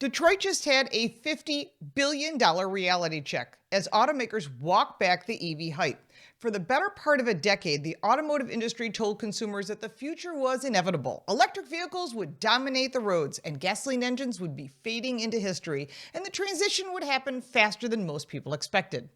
Detroit just had a $50 billion reality check as automakers walk back the EV hype. For the better part of a decade, the automotive industry told consumers that the future was inevitable. Electric vehicles would dominate the roads, and gasoline engines would be fading into history, and the transition would happen faster than most people expected.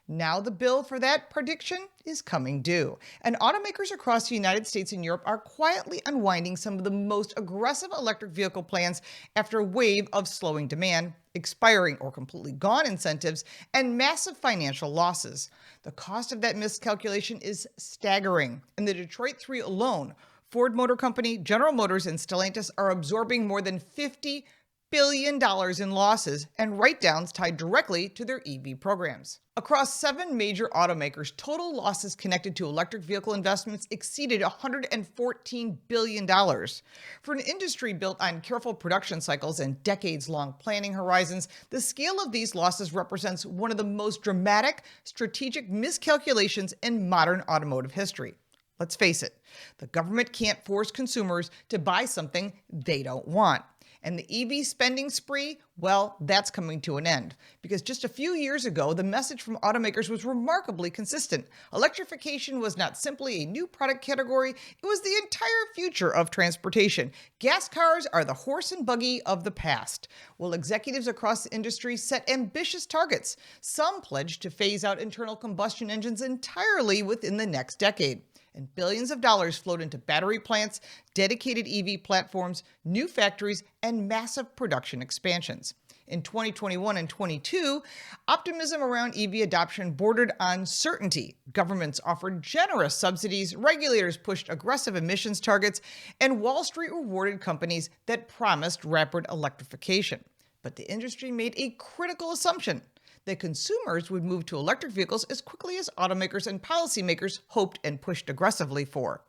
Now the bill for that prediction is coming due, and automakers across the United States and Europe are quietly unwinding some of the most aggressive electric vehicle plans after a wave of slowing demand, expiring or completely gone incentives, and massive financial losses. The cost of that miscalculation is staggering. In the Detroit 3 alone, Ford Motor Company, General Motors, and Stellantis are absorbing more than $50 billion in losses and write-downs tied directly to their EV programs. Across 7 major automakers, total losses connected to electric vehicle investments exceeded $114 billion. For an industry built on careful production cycles and decades-long planning horizons, the scale of these losses represents one of the most dramatic strategic miscalculations in modern automotive history. Let's face it, the government can't force consumers to buy something they don't want. And the EV spending spree, well, that's coming to an end. Because just a few years ago, the message from automakers was remarkably consistent. Electrification was not simply a new product category, it was the entire future of transportation. Gas cars are the horse and buggy of the past. Well, executives across the industry set ambitious targets. Some pledged to phase out internal combustion engines entirely within the next decade. And billions of dollars flowed into battery plants, dedicated EV platforms, new factories, and massive production expansions. In 2021 and 22, optimism around EV adoption bordered on certainty. Governments offered generous subsidies, regulators pushed aggressive emissions targets, and Wall Street rewarded companies that promised rapid electrification. But the industry made a critical assumption: that consumers would move to electric vehicles as quickly as automakers and policymakers hoped and pushed aggressively for.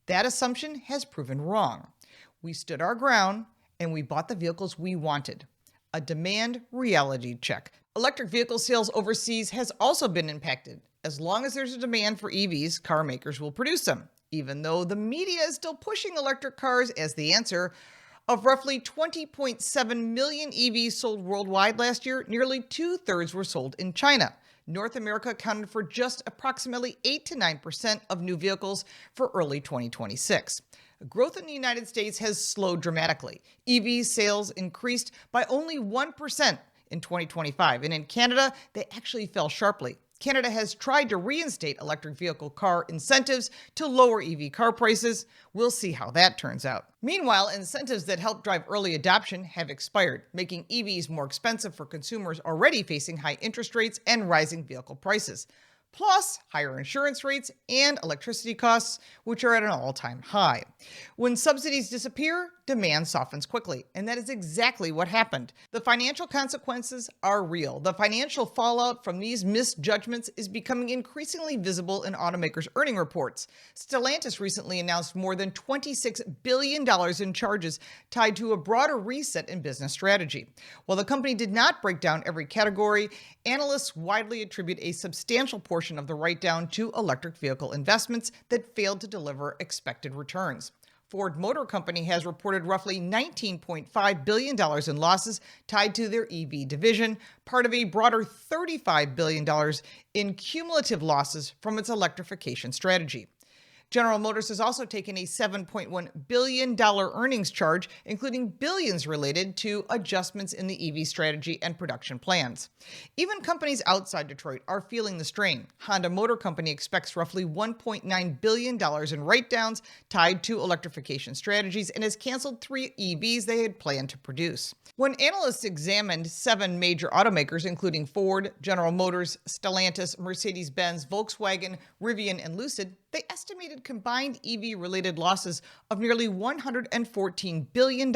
That assumption has proven wrong. We stood our ground and we bought the vehicles we wanted. A demand reality check. Electric vehicle sales overseas has also been impacted. As long as there's a demand for EVs, car makers will produce them. Even though the media is still pushing electric cars as the answer, of roughly 20.7 million EVs sold worldwide last year, nearly 2/3 were sold in China. North America accounted for just approximately 8 to 9% of new vehicles for early 2026. Growth in the United States has slowed dramatically. EV sales increased by only 1% in 2025, and in Canada, they actually fell sharply. Canada has tried to reinstate electric vehicle car incentives to lower EV car prices. We'll see how that turns out. Meanwhile, incentives that helped drive early adoption have expired, making EVs more expensive for consumers already facing high interest rates and rising vehicle prices. Plus higher insurance rates and electricity costs, which are at an all-time high. When subsidies disappear, demand softens quickly, and that is exactly what happened. The financial consequences are real. The financial fallout from these misjudgments is becoming increasingly visible in automakers' earning reports. Stellantis recently announced more than $26 billion in charges tied to a broader reset in business strategy. While the company did not break down every category, analysts widely attribute a substantial portion of the write-down to electric vehicle investments that failed to deliver expected returns. Ford Motor Company has reported roughly $19.5 billion in losses tied to their EV division, part of a broader $35 billion in cumulative losses from its electrification strategy. General Motors has also taken a $7.1 billion earnings charge, including billions related to adjustments in the EV strategy and production plans. Even companies outside Detroit are feeling the strain. Honda Motor Company expects roughly $1.9 billion in write-downs tied to electrification strategies and has canceled 3 EVs they had planned to produce. When analysts examined 7 major automakers, including Ford, General Motors, Stellantis, Mercedes-Benz, Volkswagen, Rivian, and Lucid, they estimated combined EV-related losses of nearly $114 billion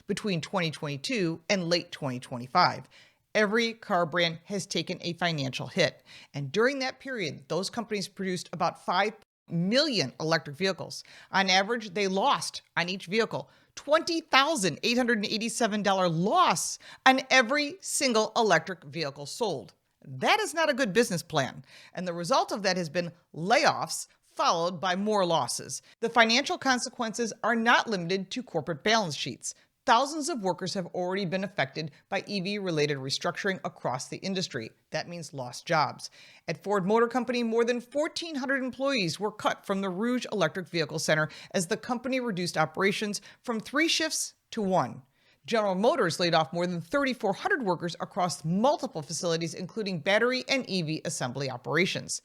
between 2022 and late 2025. Every car brand has taken a financial hit. And during that period, those companies produced about 5 million electric vehicles. On average, they lost on each vehicle $20,887 loss on every single electric vehicle sold. That is not a good business plan. And the result of that has been layoffs, followed by more losses. The financial consequences are not limited to corporate balance sheets. thousands of workers have already been affected by EV-related restructuring across the industry. That means lost jobs. At Ford Motor Company, more than 1,400 employees were cut from the Rouge Electric Vehicle Center as the company reduced operations from 3 shifts to 1. General Motors laid off more than 3,400 workers across multiple facilities, including battery and EV assembly operations.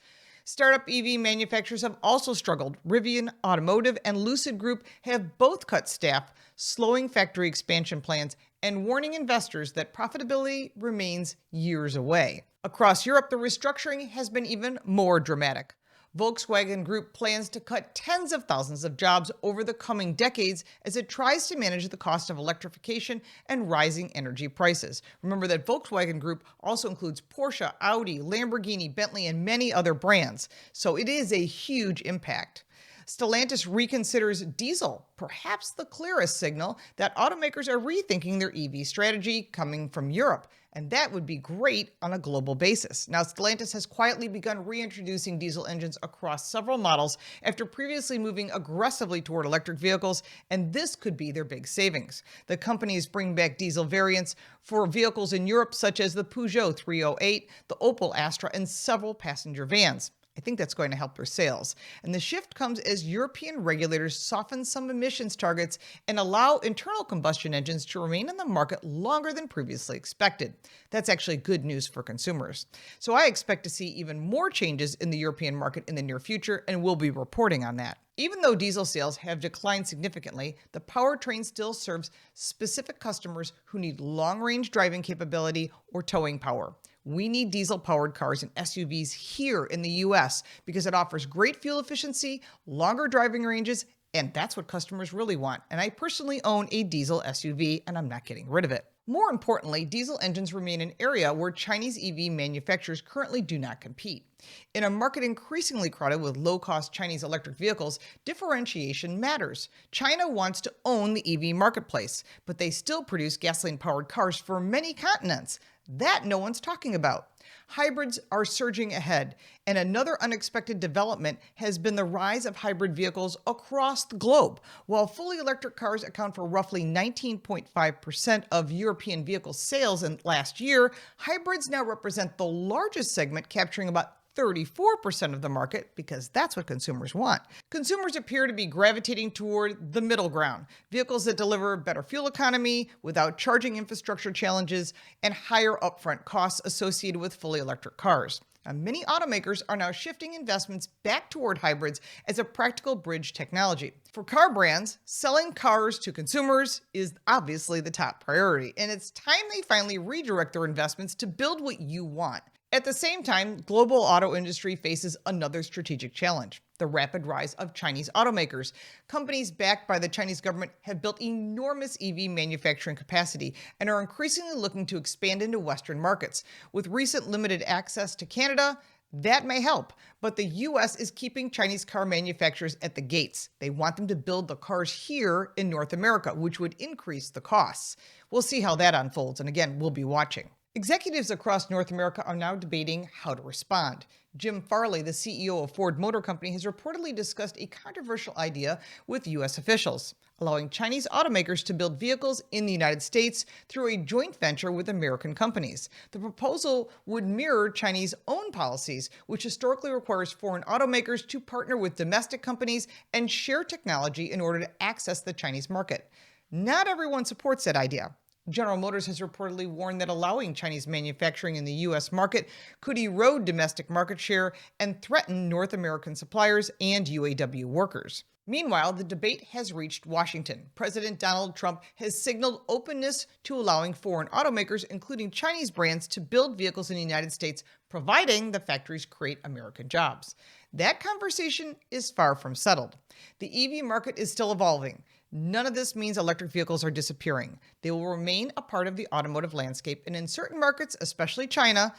Startup EV manufacturers have also struggled. Rivian, Automotive, and Lucid Group have both cut staff, slowing factory expansion plans, and warning investors that profitability remains years away. Across Europe, the restructuring has been even more dramatic. Volkswagen Group plans to cut tens of thousands of jobs over the coming decades as it tries to manage the cost of electrification and rising energy prices. Remember that Volkswagen Group also includes Porsche, Audi, Lamborghini, Bentley, and many other brands, so it is a huge impact. Stellantis reconsiders diesel, perhaps the clearest signal that automakers are rethinking their EV strategy coming from Europe, and that would be great on a global basis. Now, Stellantis has quietly begun reintroducing diesel engines across several models after previously moving aggressively toward electric vehicles, and this could be their big savings. The company is bringing back diesel variants for vehicles in Europe, such as the Peugeot 308, the Opel Astra, and several passenger vans. I think that's going to help their sales. And the shift comes as European regulators soften some emissions targets and allow internal combustion engines to remain in the market longer than previously expected. That's actually good news for consumers. So I expect to see even more changes in the European market in the near future, and we'll be reporting on that. Even though diesel sales have declined significantly, the powertrain still serves specific customers who need long-range driving capability or towing power. We need diesel-powered cars and SUVs here in the US because it offers great fuel efficiency, longer driving ranges, and that's what customers really want. And I personally own a diesel SUV, and I'm not getting rid of it. More importantly, diesel engines remain an area where Chinese EV manufacturers currently do not compete. In a market increasingly crowded with low-cost Chinese electric vehicles, differentiation matters. China wants to own the EV marketplace, but they still produce gasoline-powered cars for many continents. That no one's talking about. Hybrids are surging ahead, and another unexpected development has been the rise of hybrid vehicles across the globe. While fully electric cars account for roughly 19.5% of European vehicle sales in last year, hybrids now represent the largest segment, capturing about 34% of the market because that's what consumers want. Consumers appear to be gravitating toward the middle ground, vehicles that deliver better fuel economy without charging infrastructure challenges and higher upfront costs associated with fully electric cars. Now, many automakers are now shifting investments back toward hybrids as a practical bridge technology. For car brands, selling cars to consumers is obviously the top priority, and it's time they finally redirect their investments to build what you want. At the same time, global auto industry faces another strategic challenge: the rapid rise of Chinese automakers. Companies backed by the Chinese government have built enormous EV manufacturing capacity and are increasingly looking to expand into Western markets. With recent limited access to Canada, that may help, but the US is keeping Chinese car manufacturers at the gates. They want them to build the cars here in North America, which would increase the costs. We'll see how that unfolds, and again, we'll be watching. Executives across North America are now debating how to respond. Jim Farley, the CEO of Ford Motor Company, has reportedly discussed a controversial idea with U.S. officials, allowing Chinese automakers to build vehicles in the United States through a joint venture with American companies. The proposal would mirror Chinese-owned policies, which historically requires foreign automakers to partner with domestic companies and share technology in order to access the Chinese market. Not everyone supports that idea. General Motors has reportedly warned that allowing Chinese manufacturing in the U.S. market could erode domestic market share and threaten North American suppliers and UAW workers. Meanwhile, the debate has reached Washington. President Donald Trump has signaled openness to allowing foreign automakers, including Chinese brands, to build vehicles in the United States, providing the factories create American jobs. That conversation is far from settled. The EV market is still evolving. None of this means electric vehicles are disappearing. They will remain a part of the automotive landscape, and in certain markets, especially China.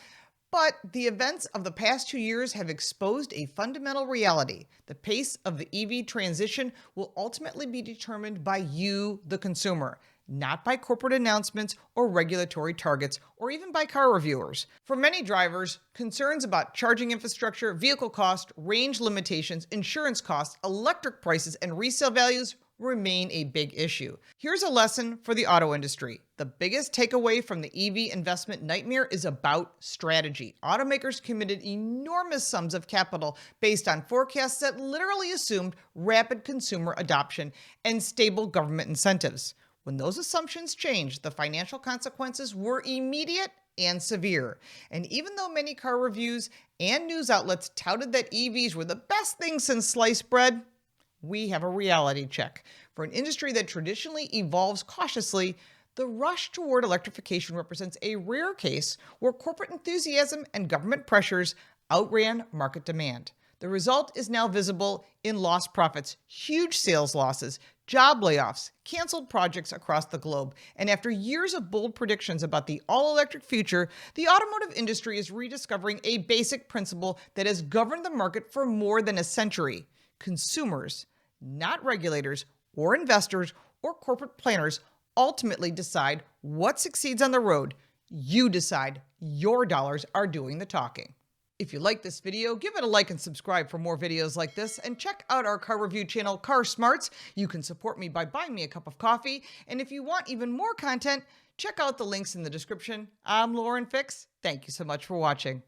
But the events of the past 2 years have exposed a fundamental reality. The pace of the EV transition will ultimately be determined by you, the consumer, not by corporate announcements or regulatory targets, or even by car reviewers. For many drivers, concerns about charging infrastructure, vehicle cost, range limitations, insurance costs, electric prices, and resale values remain a big issue. Here's a lesson for the auto industry. The biggest takeaway from the EV investment nightmare is about strategy. Automakers committed enormous sums of capital based on forecasts that literally assumed rapid consumer adoption and stable government incentives. When those assumptions changed, the financial consequences were immediate and severe. And even though many car reviews and news outlets touted that EVs were the best thing since sliced bread, we have a reality check. For an industry that traditionally evolves cautiously, the rush toward electrification represents a rare case where corporate enthusiasm and government pressures outran market demand. The result is now visible in lost profits, huge sales losses, job layoffs, canceled projects across the globe. And after years of bold predictions about the all-electric future, the automotive industry is rediscovering a basic principle that has governed the market for more than a century. Consumers, not regulators or investors or corporate planners, ultimately decide what succeeds on the road. You decide. Your dollars are doing the talking. If you like this video, give it a like and subscribe for more videos like this, and check out our car review channel, Car Smarts. You can support me by buying me a cup of coffee, and if you want even more content, check out the links in the description. I'm Lauren Fix. Thank you so much for watching.